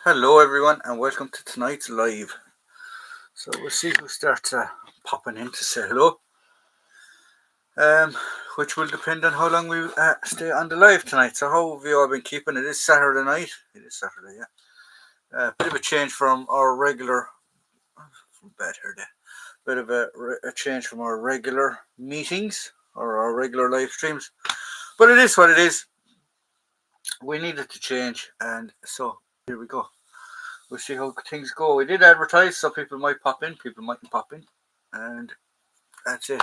Hello, everyone, and welcome to tonight's live. So we'll see who starts popping in to say hello, um, which will depend on how long we stay on the live tonight. So how have you all been keeping? It is Saturday night. It is Saturday, yeah. Bit of a change from our regular, from bed here, there. Bit of a change from our regular meetings or our regular live streams, but it is what it is. We needed to change, and so here we go. We'll see how things go. We did advertise, so people might pop in, people mightn't pop in, and that's it.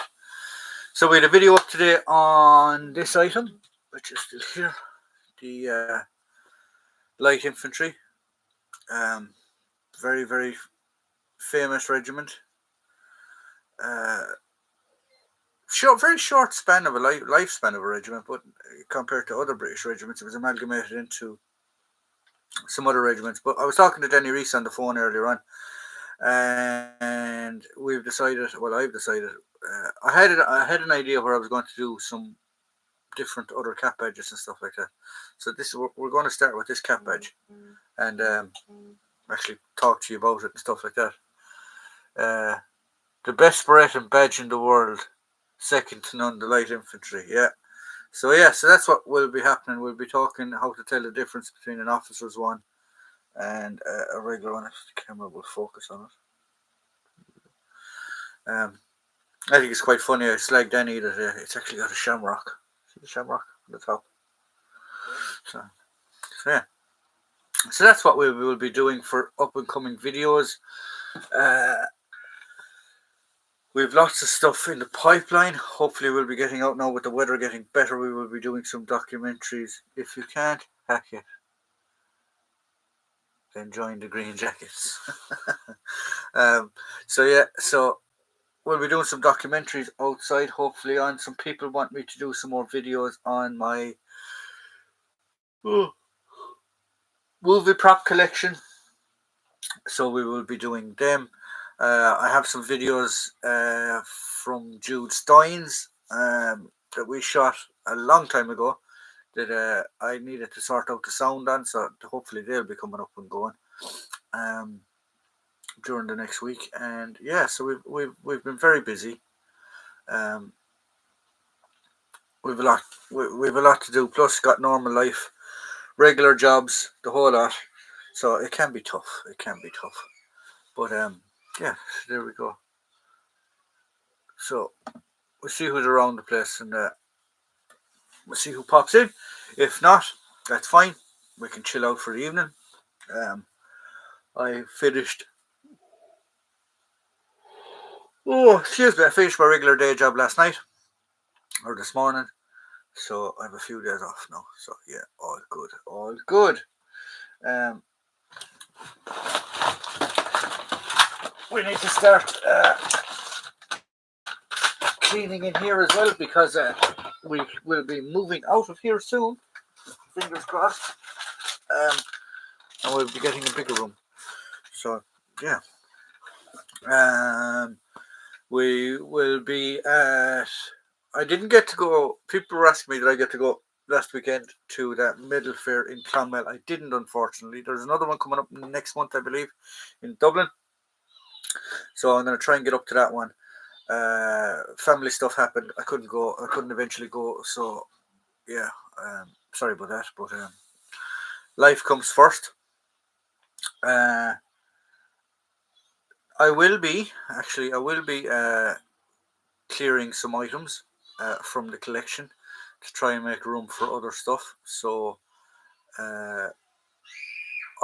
So we had a video up today on this item, which is still here, the Light Infantry. Um, very, very famous regiment. Very short span of a lifespan of a regiment, but compared to other British regiments, it was amalgamated into some other regiments. But I was talking to Denny Reese on the phone earlier on, and we've decided. Well, I've decided. I had an idea where I was going to do some different other cap badges and stuff like that. So we're going to start with this cap badge, and actually talk to you about it and stuff like that. The best Brereton badge in the world, second to none, the Light Infantry. Yeah. So that's what will be happening. We'll be talking how to tell the difference between an officer's one and a regular one. If the camera will focus on it. I think it's quite funny. I slagged Danny that it's actually got a shamrock. See the shamrock on the top. So yeah. So that's what we will be doing for up and coming videos. We've lots of stuff in the pipeline. Hopefully we'll be getting out now with the weather getting better. We will be doing some documentaries. If you can't hack it, then join the Green Jackets. So we'll be doing some documentaries outside, hopefully on. Some people want me to do some more videos on my movie prop collection. So we will be doing them. I have some videos from Jude Steins that we shot a long time ago that I needed to sort out the sound on, so hopefully they'll be coming up and going during the next week. And yeah, so we've been very busy. We've a lot to do. Plus, got normal life, regular jobs, the whole lot. So it can be tough. But yeah, there we go. So we'll see who's around the place, and we'll see who pops in. If not, that's fine. We can chill out for the evening. I finished. Oh, excuse me. I finished my regular day job last night or this morning, so I have a few days off now. So yeah, all good. We need to start cleaning in here as well because we will be moving out of here soon. Fingers crossed. And we'll be getting a bigger room. So yeah. We will be at. I didn't get to go. People were asking me did I get to go last weekend to that medal fair in Clonmel. I didn't, unfortunately. There's another one coming up next month, I believe, in Dublin. So I'm going to try and get up to that one. Family stuff happened. I couldn't go. I couldn't eventually go. So yeah, sorry about that. But life comes first. I will be clearing some items from the collection to try and make room for other stuff. So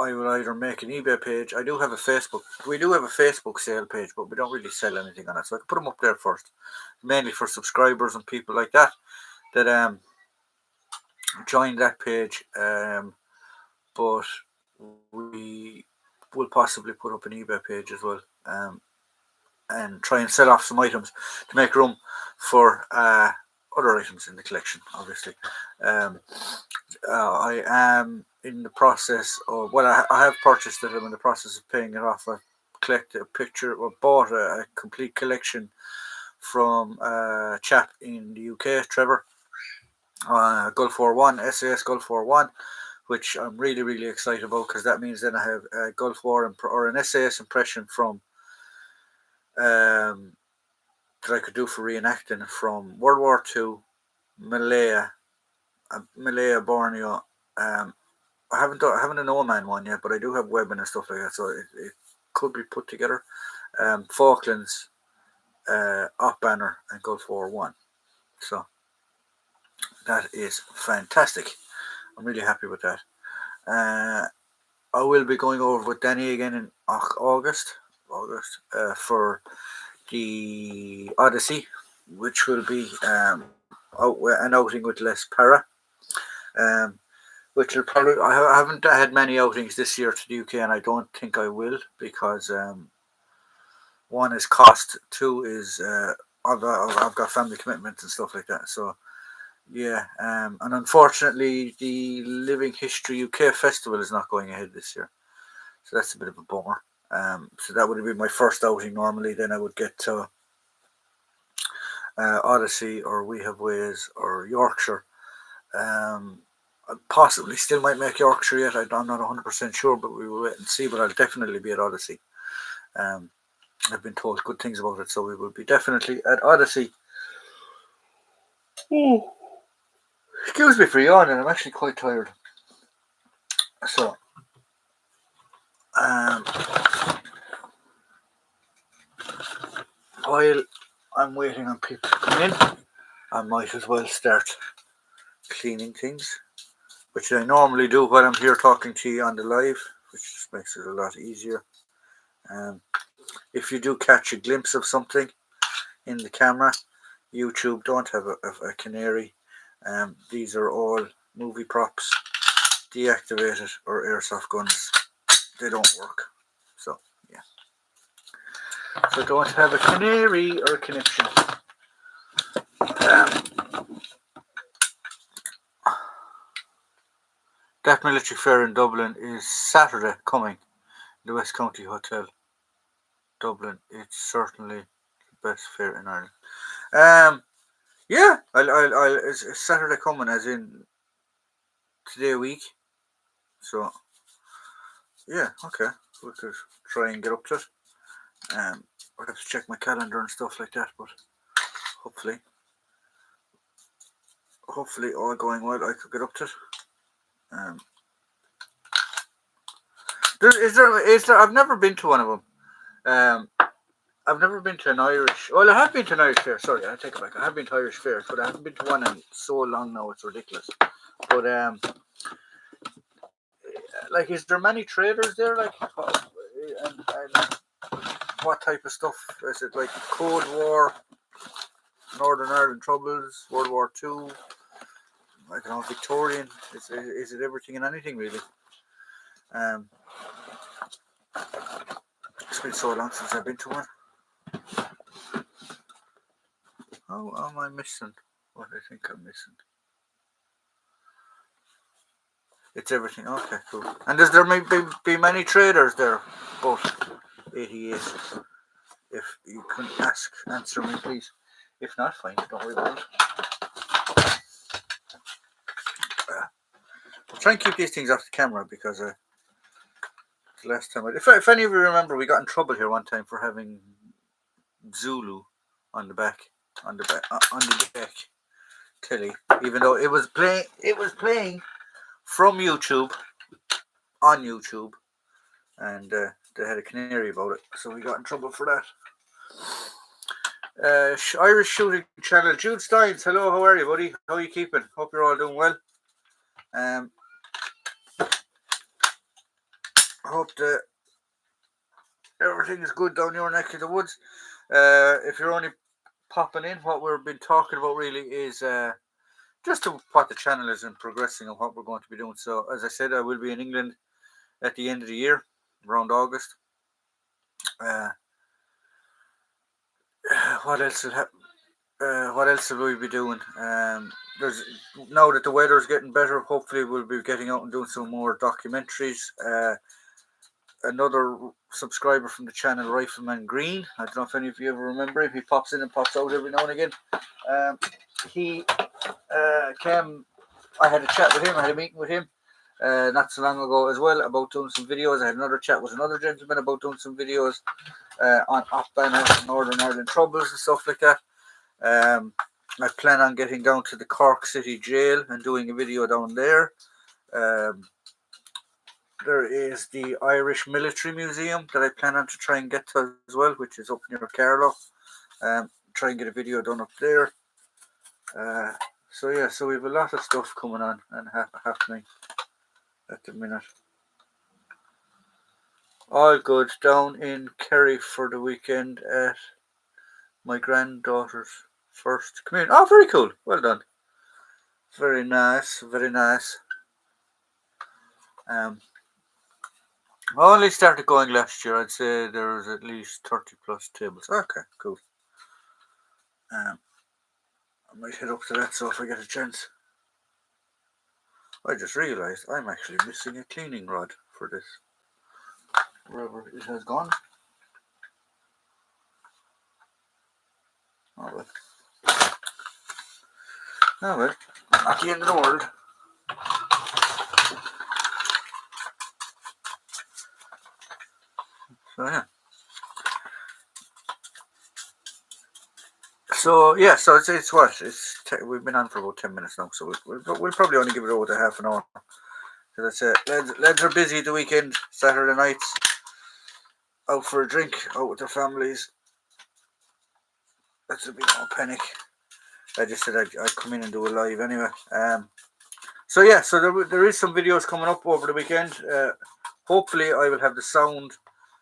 I will either make an eBay page. I do have a Facebook. We do have a Facebook sale page, but we don't really sell anything on it. So I can put them up there first, mainly for subscribers and people like that join that page. But we will possibly put up an eBay page as well, and try and sell off some items to make room for other items in the collection, obviously. I am in the process of, I have purchased it. I'm in the process of paying it off. I collected a picture or bought a complete collection from a chap in the UK, Trevor, Gulf War One, SAS Gulf War One, which I'm really, really excited about, because that means then I have a Gulf War or an SAS impression from that I could do for reenacting from World War II, Malaya, Borneo. I haven't a No Man one yet, but I do have webbing and stuff like that, so it could be put together. Falklands, Op Banner, and Gulf War One. So that is fantastic. I'm really happy with that. I will be going over with Danny again in August for the Odyssey, which will be an outing with Les Para. Which will probably, I haven't had many outings this year to the UK, and I don't think I will, because one is cost, two is I've got family commitments and stuff like that. So yeah, and unfortunately the Living History UK Festival is not going ahead this year, so that's a bit of a bummer. So that would be my first outing. Normally then I would get to Odyssey or We Have Ways or Yorkshire. I possibly still might make Yorkshire yet. I'm not 100% sure, but we will wait and see. But I'll definitely be at Odyssey. I've been told good things about it, so we will be definitely at Odyssey. Oh. Excuse me for yawning, I'm actually quite tired. So, while I'm waiting on people to come in, I might as well start cleaning things, which I normally do while I'm here talking to you on the live, which just makes it a lot easier. If you do catch a glimpse of something in the camera, YouTube don't have a canary. These are all movie props, deactivated, or airsoft guns. They don't work. So yeah. So don't have a canary or a conniption. That military fair in Dublin is Saturday coming. The West County Hotel, Dublin. It's certainly the best fair in Ireland. Yeah, it's Saturday coming, as in today week. So yeah, okay, we could try and get up to it. I have to check my calendar and stuff like that, but hopefully all going well, I could get up to it. Is there? I've never been to one of them. I've never been to an Irish. Well, I have been to an Irish fair. Sorry, I take it back. I have been to Irish fairs, but I haven't been to one in so long now. It's ridiculous. But like, is there many traders there? Like, and what type of stuff is it? Like Cold War, Northern Ireland Troubles, World War II. I don't know, Victorian. Is it everything and anything really? It's been so long since I've been to one. How am I missing what I think I'm missing? It's everything. Okay, cool. And does there maybe be many traders there? But 88. If you can answer me, please. If not, fine. Don't worry about it. I'll try and keep these things off the camera, because the last time, if any of you remember, we got in trouble here one time for having Zulu on the back telly, even though it was playing from YouTube, on YouTube, and they had a canary about it, so we got in trouble for that. Irish shooting channel, Jude Steins. Hello, how are you, buddy? How are you keeping? Hope you're all doing well. I hope that everything is good down your neck of the woods. If you're only popping in, what we've been talking about really is just what the channel is and progressing and what we're going to be doing. So, as I said, I will be in England at the end of the year, around August. What else will happen? What else will we be doing? There's, now that the weather is getting better, hopefully we'll be getting out and doing some more documentaries. Another subscriber from the channel, Rifleman Green. I don't know if any of you ever remember him. He pops in and pops out every now and again. He came. I had a chat with him. I had a meeting with him, not so long ago as well about doing some videos. I had another chat with another gentleman about doing some videos on Opbanna, Northern Ireland Troubles and stuff like that. I plan on getting down to the Cork City Jail and doing a video down there. There is the Irish Military Museum that I plan on to try and get to as well, which is up near Carlow. Try and get a video done up there. So yeah, so we have a lot of stuff coming on and happening at the minute. All good. Down in Kerry for the weekend at my granddaughter's first communion. Oh, very cool. Well done. Very nice. Very nice. I only started going last year. I'd say there was at least 30 plus tables. Okay, cool. I might head up to that so if I get a chance. I just realised I'm actually missing a cleaning rod for this. Wherever it has gone. Oh well. Oh well. Not the end of the world. So yeah. So yeah, so it's what we've been on for about 10 minutes now, so we'll probably only give it over to half an hour. So that's it. Lads are busy the weekend, Saturday nights, out for a drink, out with their families. That's a bit more panic. I just said I'd come in and do a live anyway. So yeah, so there is some videos coming up over the weekend. Hopefully I will have the sound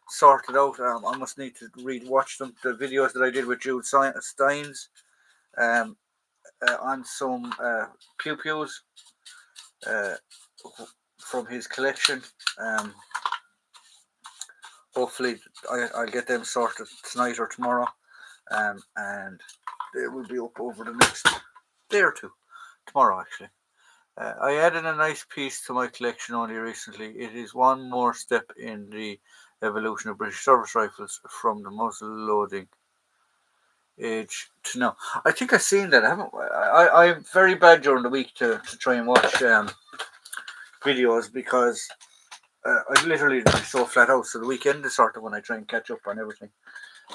sorted out. I must need to watch them. The videos that I did with Jude Steins on some pew-pews from his collection. Hopefully I'll get them sorted tonight or tomorrow, and they will be up over the next day or two. Tomorrow, actually. I added a nice piece to my collection only recently. It is one more step in the evolution of British service rifles from the muzzle loading age to now. I think I've seen that. I'm very bad during the week to try and watch videos because I literally be so flat out. So the weekend is sort of when I try and catch up on everything.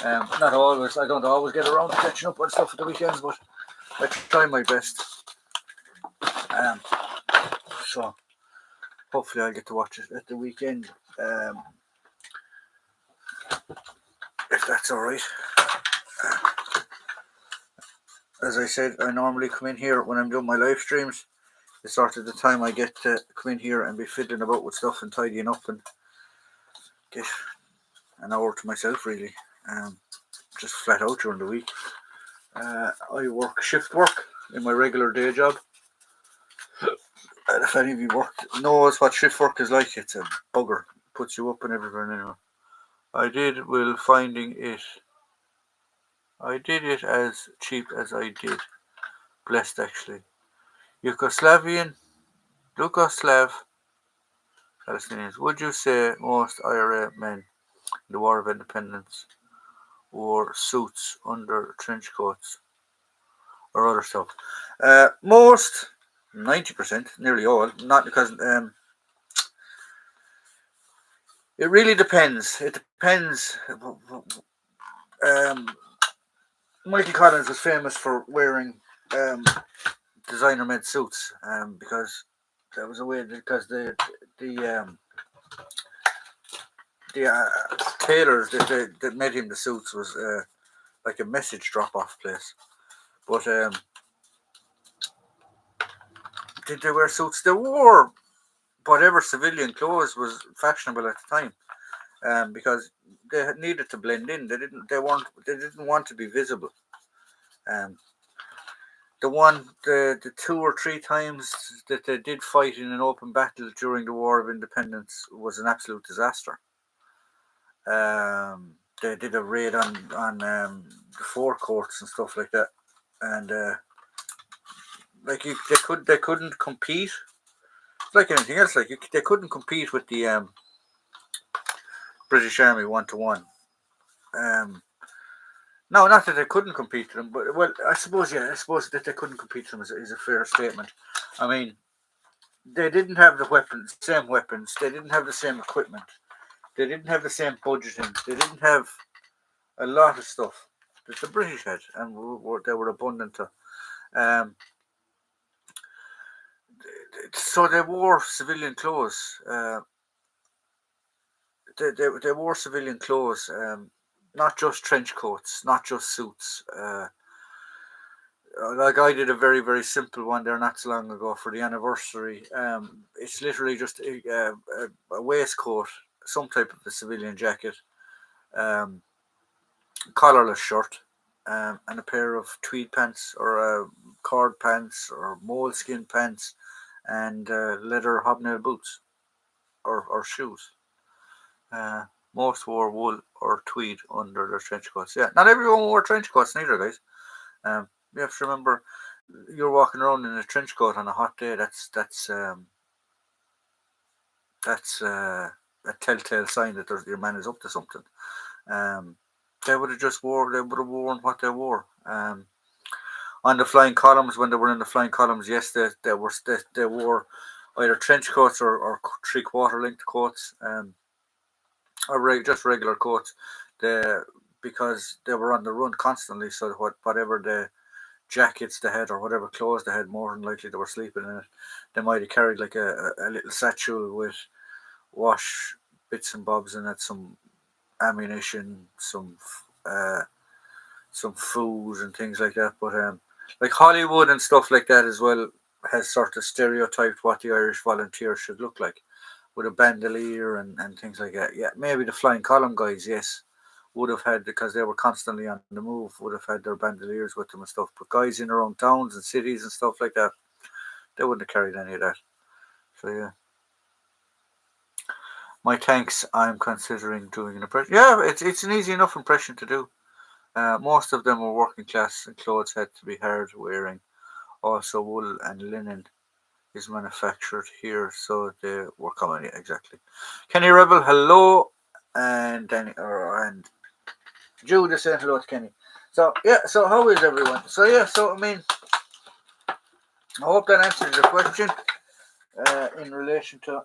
Not always. I don't always get around to catching up on stuff at the weekends, but I try my best. So hopefully I'll get to watch it at the weekend. If that's alright. As I said, I normally come in here when I'm doing my live streams. It's sort of the time I get to come in here and be fiddling about with stuff and tidying up and get an hour to myself, really. Just flat out during the week. I work shift work in my regular day job. And if any of you knows what shift work is like, it's a bugger. Puts you up and everywhere and anywhere. I did it as cheap as I did. Blessed, actually. Yugoslav Palestinians. Would you say most IRA men in the War of Independence wore suits under trench coats or other stuff? Most, 90%, nearly all. Not because it really depends. It depends. Michael Collins was famous for wearing designer-made suits because that was a way because the tailors that made him the suits was like a message drop-off place. But did they wear suits? They wore whatever civilian clothes was fashionable at the time, because they needed to blend in. They didn't want to be visible. The 2 or 3 times that they did fight in an open battle during the War of Independence was an absolute disaster. They did a raid on the forecourts and stuff like that, and they couldn't compete. Like anything else, they couldn't compete with the British Army 1-to-1. No, not that they couldn't compete with them, but I suppose that they couldn't compete with them is a fair statement. I mean, they didn't have the same weapons. They didn't have the same equipment. They didn't have the same budgeting. They didn't have a lot of stuff that the British had, and they were abundant to. Um, so they wore civilian clothes. They wore civilian clothes, not just trench coats, not just suits. Like I did a very very simple one there not so long ago for the anniversary. It's literally just a waistcoat, some type of a civilian jacket, um, collarless shirt, and a pair of tweed pants or cord pants or moleskin pants, and leather hobnail boots or shoes. Uh, Most wore wool or tweed under their trench coats. Yeah, not everyone wore trench coats neither, guys. You have to remember, you're walking around in a trench coat on a hot day. That's a telltale sign that your man is up to something. Um, they would have just wore. They would have worn what they wore. On the flying columns, when they were in the flying columns, yes, they wore either trench coats or 3/4 length coats, or just regular coats. They Because they were on the run constantly, so whatever the jackets they had or whatever clothes they had, more than likely they were sleeping in it. They might have carried like a little satchel with wash bits and bobs in it, some ammunition, uh, some food and things like that. But like Hollywood and stuff like that as well has sort of stereotyped what the Irish volunteers should look like, with a bandolier and things like that. Yeah, maybe the flying column guys, yes, would have had, because they were constantly on the move, would have had their bandoliers with them and stuff. But guys in their own towns and cities and stuff like that, they wouldn't have carried any of that. So yeah. My thanks. I'm considering doing an impression. Yeah, it's an easy enough impression to do. Most of them were working class, and clothes had to be hard wearing. Also, wool and linen is manufactured here, so they were common. Yeah, exactly. Kenny Rebel, hello, and Danny and Jude is saying hello to Kenny. So yeah, so how is everyone? So yeah, so I mean, I hope that answers your question in relation to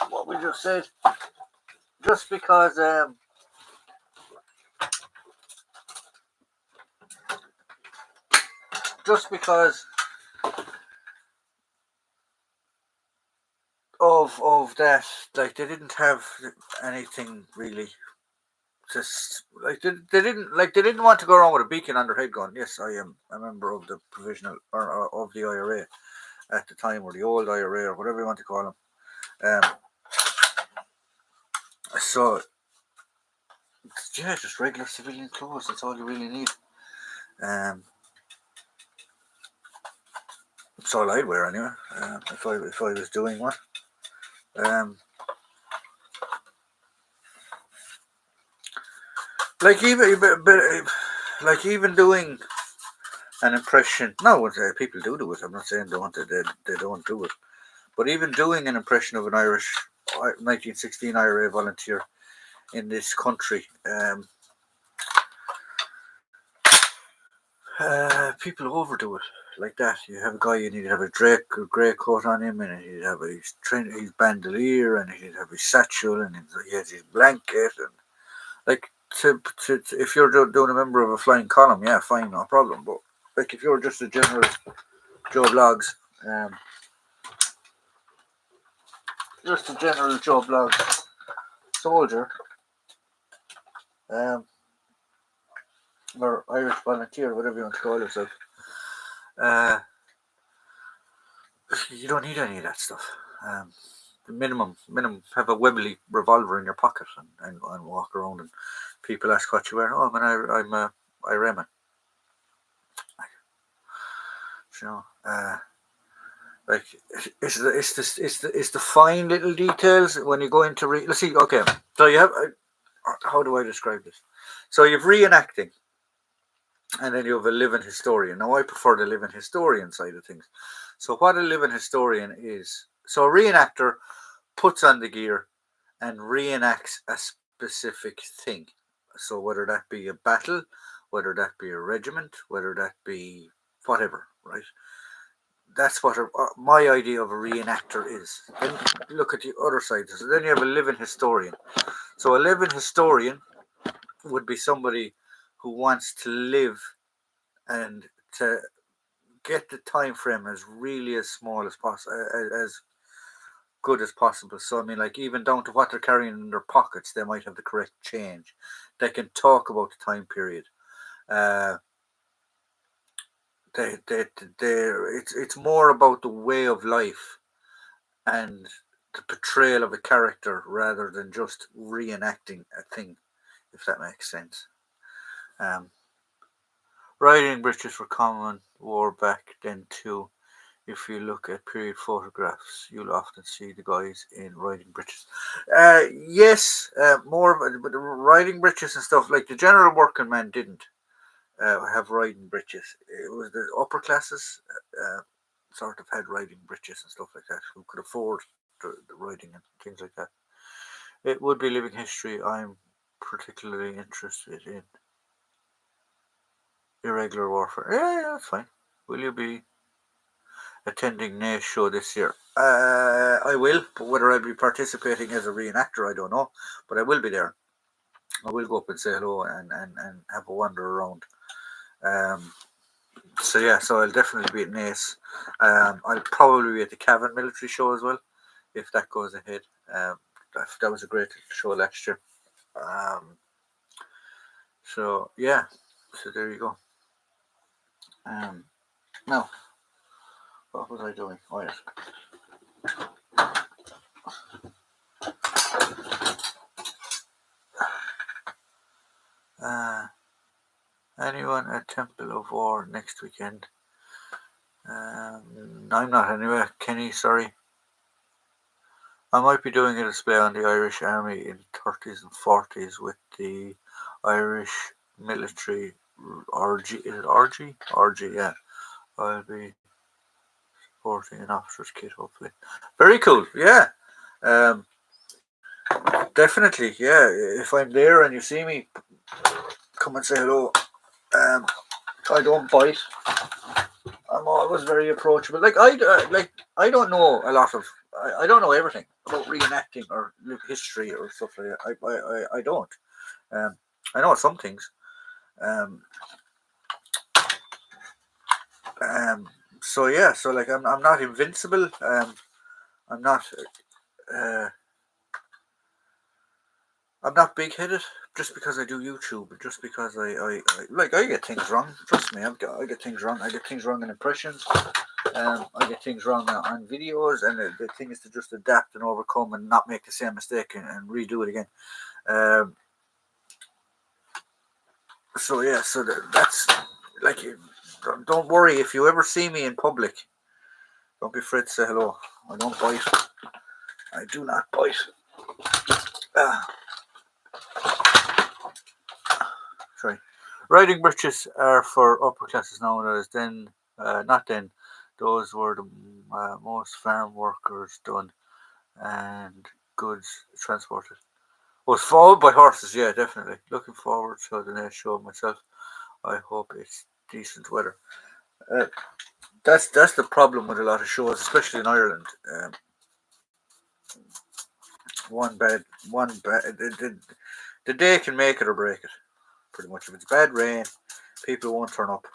what we just said. Just because, just because of that, like they didn't have anything really. Just like they didn't want to go around with a beacon on their head going, yes, I am a member of the provisional or of the IRA at the time, or the old IRA, or whatever you want to call them. So yeah, just regular civilian clothes. That's all you really need. Um, that's all I'd wear anyway. If I was doing one. Um, like even doing an impression. No, people do it. I'm not saying they don't do it. But even doing an impression of an Irish 1916 IRA volunteer in this country, people overdo it like that. You have a guy, you need to have a grey coat on him, and he'd have his bandolier, and he'd have his satchel, and he has his blanket, and like if you're doing a member of a flying column, yeah, fine, no problem. But like if you're just a general Joe Blogs, um, just a general Joe Blogs soldier, um, or Irish volunteer, whatever you want to call yourself, uh, you don't need any of that stuff. The minimum, have a Webley revolver in your pocket and walk around, and people ask what you wear. Oh, man, I'm a Ironman. You know, like it's the fine little details when you go into let's see. Okay, so you have how do I describe this? So you've reenacting, and then you have a living historian. Now I prefer the living historian side of things. So what a living historian is, so a reenactor puts on the gear and reenacts a specific thing. So whether that be a battle, whether that be a regiment, whether that be whatever, right? that's what my idea of a reenactor is. Then look at the other side. So then you have a living historian. So a living historian would be somebody who wants to live and to get the time frame as really as small as possible, as good as possible. So I mean, like even down to what they're carrying in their pockets, they might have the correct change. They can talk about the time period. Uh, it's more about the way of life and the portrayal of a character rather than just reenacting a thing, if that makes sense. Um, Riding breeches were common war back then too. If you look at period photographs, you'll often see the guys in riding breeches. Yes, more of but the riding breeches and stuff like the general working man didn't have riding breeches. It was the upper classes sort of had riding breeches and stuff like that who could afford the riding and things like that. It would be living history. I'm particularly interested in irregular warfare. Yeah, that's fine. Will you be attending Nate's show this year? I will, but whether I'll be participating as a reenactor, I don't know. But I will be there. I will go up and say hello and have a wander around. So yeah, so I'll definitely be at Nace. I'll probably be at the Cavan Military Show as well, if that goes ahead. That was a great show last year. So yeah, so there you go. Now, what was I doing? Oh yes. Anyone at Temple of War next weekend? I'm not anyway. Kenny, sorry. I might be doing a display on the Irish Army in 30s and 40s with the Irish military RG. Is it RG? RG, yeah. I'll be sporting an officer's kit, hopefully. Very cool, yeah. Definitely, yeah. If I'm there and you see me, come and say hello. I don't bite. I'm always very approachable. I don't know a lot of. I don't know everything about reenacting or history or stuff like that. I don't. Um, I know some things. Um, so yeah. So like I'm not invincible. I'm not. Uh, I'm not big headed just because I do YouTube. Just because I get things wrong. Trust me, I get things wrong. I get things wrong in impressions. I get things wrong on videos, and the thing is to just adapt and overcome and not make the same mistake and redo it again. Um, so yeah, so that's like, don't worry if you ever see me in public. Don't be afraid to say hello. I don't bite. I do not bite. Sorry. Riding breeches are for upper classes nowadays. Then, not then. Those were the most farm workers done and goods transported. Was followed by horses, yeah, definitely. Looking forward to the next show myself. I hope it's decent weather. Uh, that's the problem with a lot of shows, especially in Ireland. One bad. The day can make it or break it. Pretty much, if it's bad rain, people won't turn up,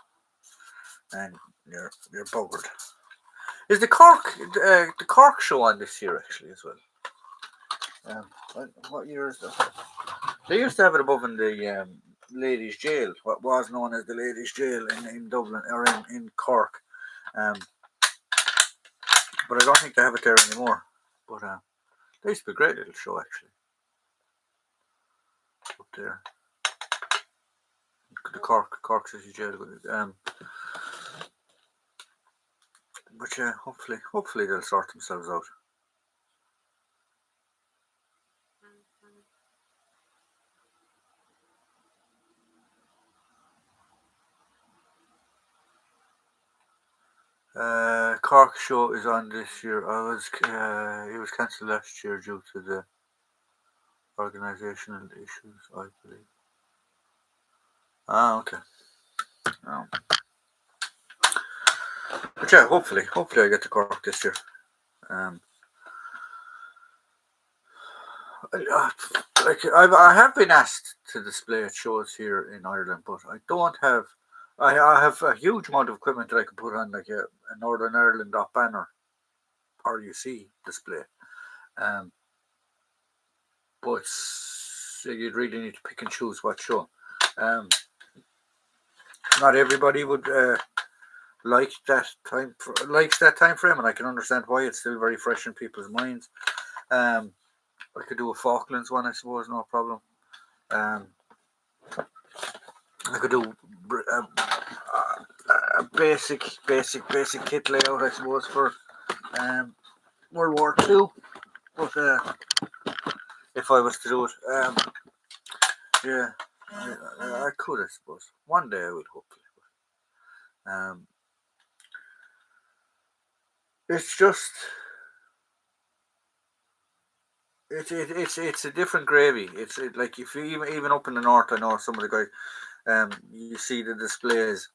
and you're buggered. Is the Cork show on this year actually as well? What year is that? They used to have it above in the ladies' jail, what was known as the ladies' jail in Dublin or in Cork. Um, but I don't think they have it there anymore. But they used to be a great little show actually up there. The Cork City Jail. But yeah, hopefully they'll sort themselves out. Cork show is on this year. It was cancelled last year due to the organisational issues, I believe. Ah, okay. Oh. But yeah, hopefully I get to Cork this year. Like I have been asked to display at shows here in Ireland, but I don't have. I have a huge amount of equipment that I can put on like a Northern Ireland banner RUC display. Um, but you'd really need to pick and choose what show. Um, not everybody would likes that time frame, and I can understand why. It's still very fresh in people's minds. I could do a Falklands one, I suppose, no problem. I could do a basic kit layout, I suppose, for World War Two. But if I was to do it, yeah, I could, I suppose. One day I would, hopefully. It's just it's a different gravy. It's like if you even up in the north, I know some of the guys. You see the displays,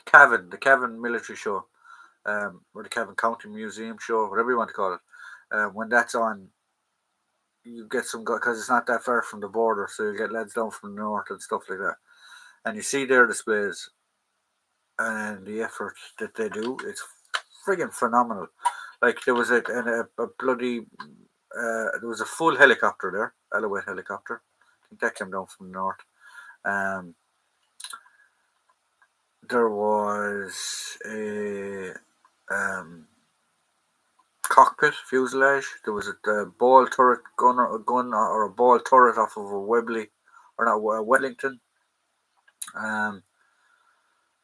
the Cavan Military Show, or the Cavan County Museum Show, whatever you want to call it. When that's on, you get some because it's not that far from the border, so you get lads down from the north and stuff like that, and you see their displays and the effort that they do. It's friggin' phenomenal. Like there was a bloody there was a full helicopter there, Alouette helicopter. I think that came down from the north. There was a cockpit fuselage. There was a ball turret gun or a ball turret off of a Webley or not a Wellington. There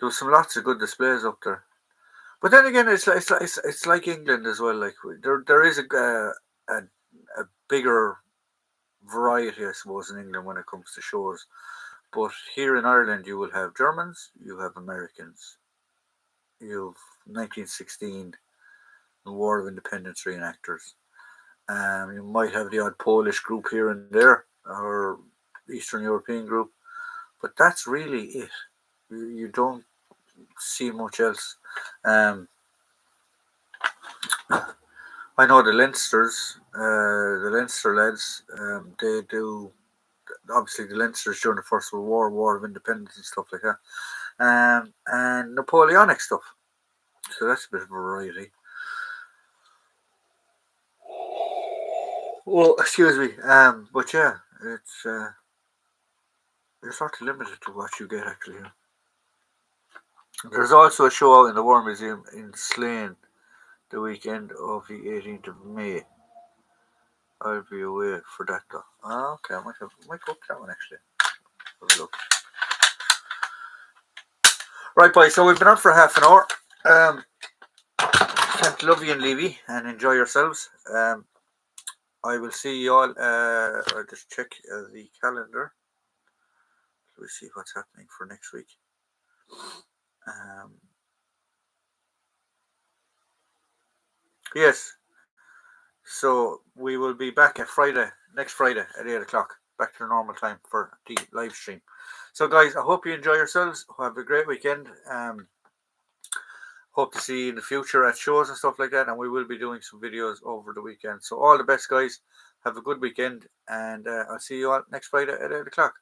was some lots of good displays up there. But then again, it's like England as well. Like there is a bigger variety, I suppose, in England when it comes to shows. But here in Ireland, you will have Germans, you have Americans, you have 1916, the War of Independence reenactors. You might have the odd Polish group here and there, or Eastern European group, but that's really it. You don't see much else. I know the Leinsters, the Leinster lads, they do obviously the Leinsters during the First World War, War of Independence and stuff like that, and Napoleonic stuff. So that's a bit of variety. Well, excuse me. But yeah, it's you're sort of limited to what you get actually. There's also a show out in the War Museum in Slane the weekend of the 18th of May. I'll be away for that though. Okay, I might go to that one actually. Have a look. Right, boys. So we've been on for half an hour. Can't love you and leave you and enjoy yourselves. I will see you all. I'll just check the calendar. We'll see what's happening for next week. Yes. So we will be back at next Friday at 8 o'clock, back to the normal time for the live stream. So guys, I hope you enjoy yourselves. Have a great weekend. Hope to see you in the future at shows and stuff like that, and we will be doing some videos over the weekend. So all the best, guys. Have a good weekend, and I'll see you all next Friday at 8 o'clock.